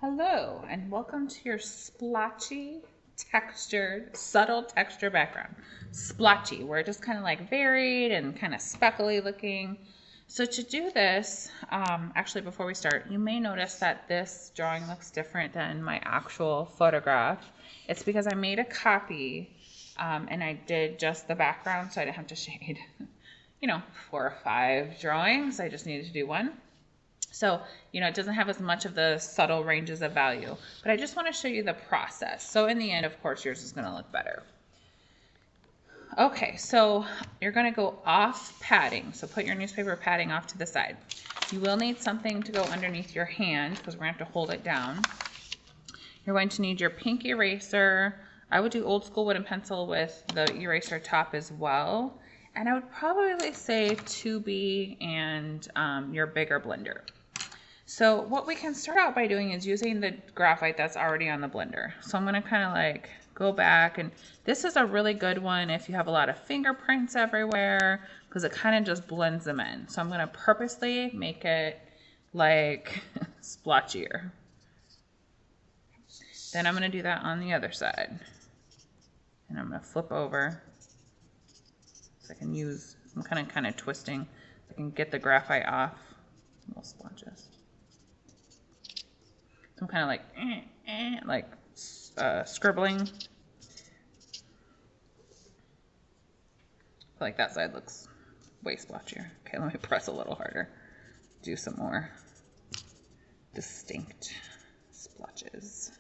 Hello, and welcome to your splotchy, textured, subtle texture background. Splotchy, where it just kind of like varied and kind of speckly looking. So to do this, actually before we start, you may notice that this drawing looks different than my actual photograph. It's because I made a copy and I did just the background, so I didn't have to shade, 4 or 5 drawings. I just needed to do one. So, it doesn't have as much of the subtle ranges of value, but I just want to show you the process. So in the end, of course, yours is going to look better. Okay, so you're going to go off padding. So put your newspaper padding off to the side. You will need something to go underneath your hand because we're going to have to hold it down. You're going to need your pink eraser. I would do old school wooden pencil with the eraser top as well. And I would probably say 2B and your bigger blender. So what we can start out by doing is using the graphite that's already on the blender. So I'm going to kind of like go back, and this is a really good one if you have a lot of fingerprints everywhere because it kind of just blends them in. So I'm going to purposely make it like splotchier. Then I'm going to do that on the other side. And I'm going to flip over so I can use, I'm kind of twisting so I can get the graphite off. Little splotches. So I'm kind of like scribbling. I feel like that side looks way splotchier. Okay, let me press a little harder. Do some more distinct splotches.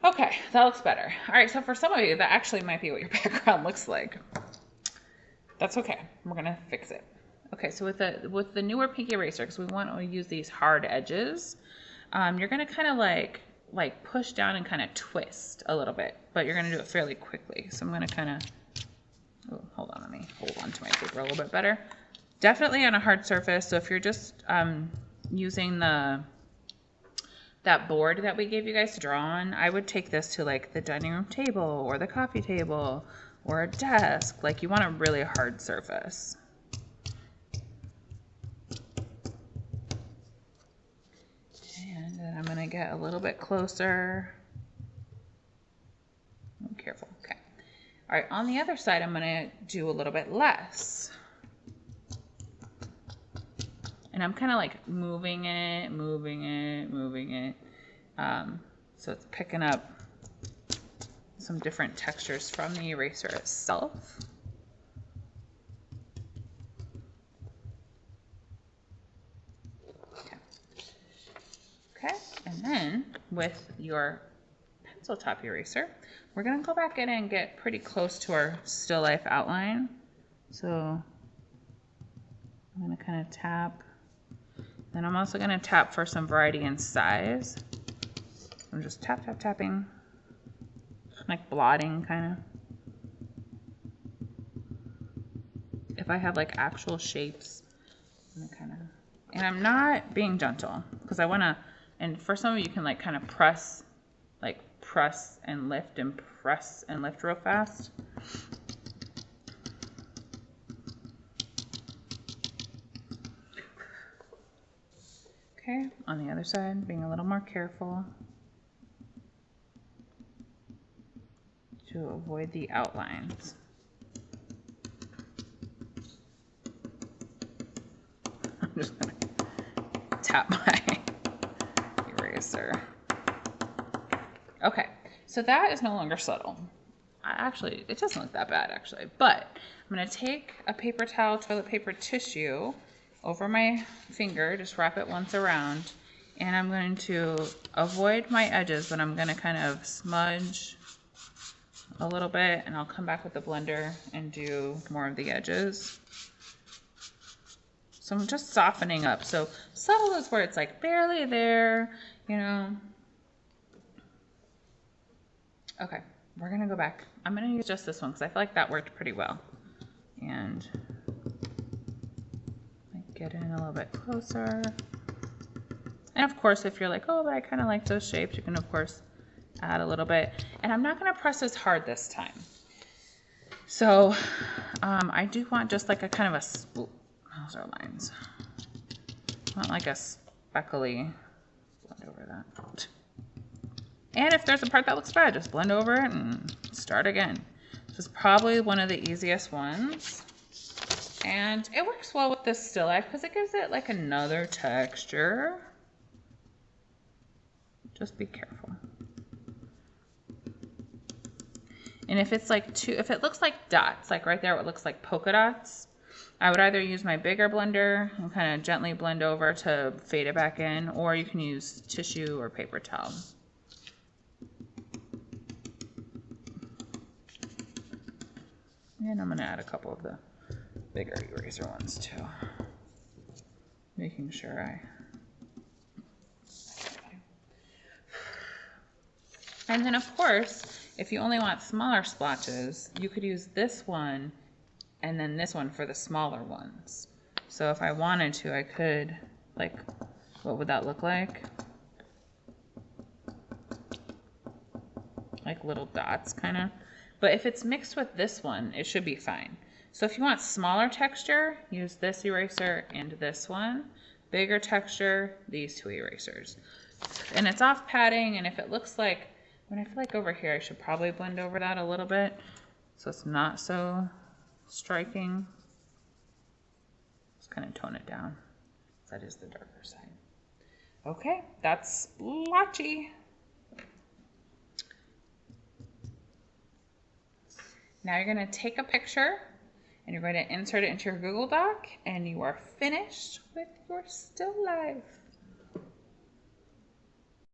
Okay, that looks better. All right, so for some of you, that actually might be what your background looks like. That's okay. We're gonna fix it. Okay, so with the newer pink eraser, because we want to use these hard edges, you're gonna kind of like push down and kind of twist a little bit, but you're gonna do it fairly quickly. So I'm gonna kind of, hold on, let me hold on to my paper a little bit better. Definitely on a hard surface. So if you're just using that board that we gave you guys to draw on, I would take this to like the dining room table or the coffee table or a desk. Like you want a really hard surface. And then I'm going to get a little bit closer. I'm careful. Okay. All right. On the other side, I'm going to do a little bit less. And I'm kind of like moving it. So it's picking up some different textures from the eraser itself. Okay, and then with your pencil top eraser, we're going to go back in and get pretty close to our still life outline. So I'm going to kind of tap. Then I'm also going to tap for some variety in size. I'm just tapping, like blotting kind of. If I have like actual shapes, and I'm not being gentle because I want to, and for some of you can like kind of press and lift and press and lift real fast. Okay, on the other side, being a little more careful to avoid the outlines. I'm just gonna tap my eraser. Okay, so that is no longer subtle. Actually, it doesn't look that bad actually, but I'm gonna take a paper towel, toilet paper tissue over my finger, just wrap it once around, and I'm going to avoid my edges, but I'm gonna kind of smudge a little bit, and I'll come back with the blender and do more of the edges. So I'm just softening up. So subtle is where it's like barely there, Okay, we're gonna go back. I'm gonna use just this one because I feel like that worked pretty well. And get in a little bit closer. And of course, if you're like, oh, but I kind of like those shapes, you can of course add a little bit. And I'm not gonna press as hard this time. So I do want just like a kind of a, those are lines. I want like a speckly blend over that. And if there's a part that looks bad, just blend over it and start again. This is probably one of the easiest ones. And it works well with this still life because it gives it like another texture. Just be careful. And if it's like if it looks like dots, like right there, it looks like polka dots, I would either use my bigger blender and kind of gently blend over to fade it back in, or you can use tissue or paper towel. And I'm going to add a couple of the bigger eraser ones too. Making sure And then of course, if you only want smaller splotches, you could use this one and then this one for the smaller ones. So if I wanted to, I could, like, what would that look like? Like little dots kind of. But if it's mixed with this one, it should be fine. So if you want smaller texture, use this eraser and this one. Bigger texture, these two erasers. And it's off padding, and if it looks like, when I feel like over here, I should probably blend over that a little bit so it's not so striking. Just kind of tone it down. That is the darker side. Okay, that's splotchy. Now you're going to take a picture and you're going to insert it into your Google Doc, and you are finished with your still life.